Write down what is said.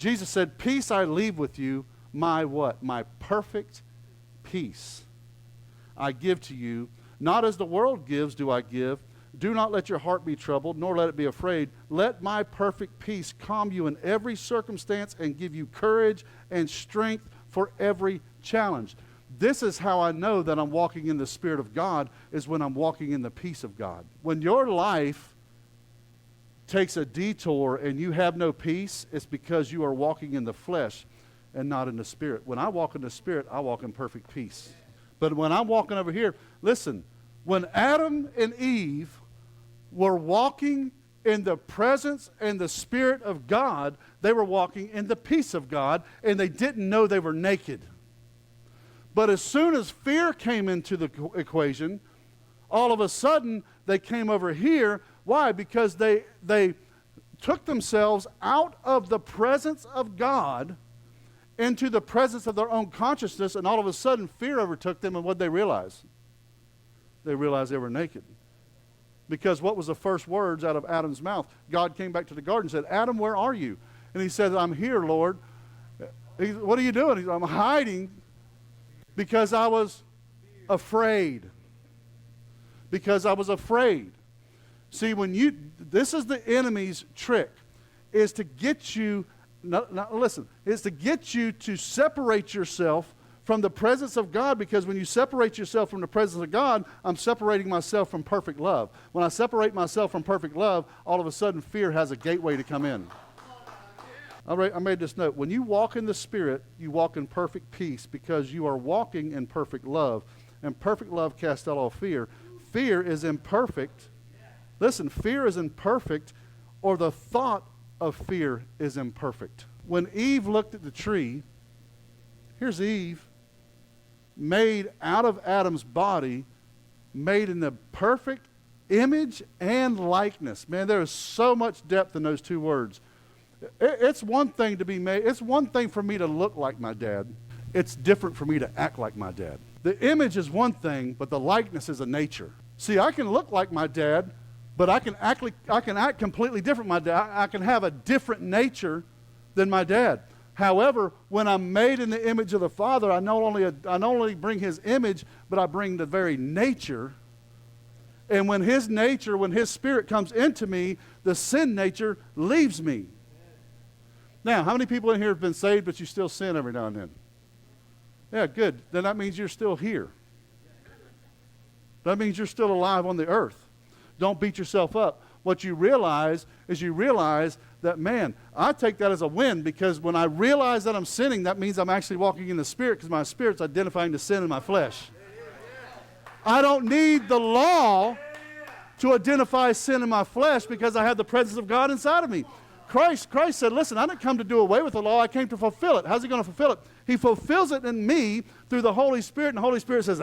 Jesus said, peace I leave with you, my what? My perfect peace I give to you. Not as the world gives do I give. Do not let your heart be troubled, nor let it be afraid. Let my perfect peace calm you in every circumstance and give you courage and strength for every challenge. This is how I know that I'm walking in the Spirit of God, is when I'm walking in the peace of God. When your life takes a detour and you have no peace, it's because you are walking in the flesh and not in the Spirit. When I walk in the Spirit, I walk in perfect peace. But when I'm walking over here, listen, when Adam and Eve were walking in the presence and the Spirit of God, they were walking in the peace of God, and they didn't know they were naked. But as soon as fear came into the equation, all of a sudden they came over here. Why? Because they took themselves out of the presence of God into the presence of their own consciousness, and all of a sudden fear overtook them, and what did they realize? They realized they were naked. Because what was the first words out of Adam's mouth? God came back to the garden and said, Adam, where are you? And he said, I'm here, Lord. What are you doing? He said, I'm hiding because I was afraid. Because I was afraid. See, this is the enemy's trick, is to get you, is to get you to separate yourself from the presence of God, because when you separate yourself from the presence of God, I'm separating myself from perfect love. When I separate myself from perfect love, all of a sudden fear has a gateway to come in. I made this note. When you walk in the Spirit, you walk in perfect peace because you are walking in perfect love. And perfect love casts out all fear. Fear is imperfect. Listen, fear is imperfect, or the thought of fear is imperfect. When Eve looked at the tree, here's Eve, made out of Adam's body, made in the perfect image and likeness. Man, there is so much depth in those two words. It's one thing to be made. It's one thing for me to look like my dad. It's different for me to act like my dad. The image is one thing, but the likeness is a nature. See, I can look like my dad, but I can act completely different. My dad, I can have a different nature than my dad. However, when I'm made in the image of the Father, I not only bring His image, but I bring the very nature. And when His nature, when His Spirit comes into me, the sin nature leaves me. Now, how many people in here have been saved, but you still sin every now and then? Yeah, good. Then that means you're still here. That means you're still alive on the earth. Don't beat yourself up. What you realize is that, man, I take that as a win, because when I realize that I'm sinning, that means I'm actually walking in the Spirit, because my Spirit's identifying the sin in my flesh. I don't need the law to identify sin in my flesh, because I have the presence of God inside of me. Christ said, listen, I didn't come to do away with the law. I came to fulfill it. How's He going to fulfill it? He fulfills it in me through the Holy Spirit, and the Holy Spirit says,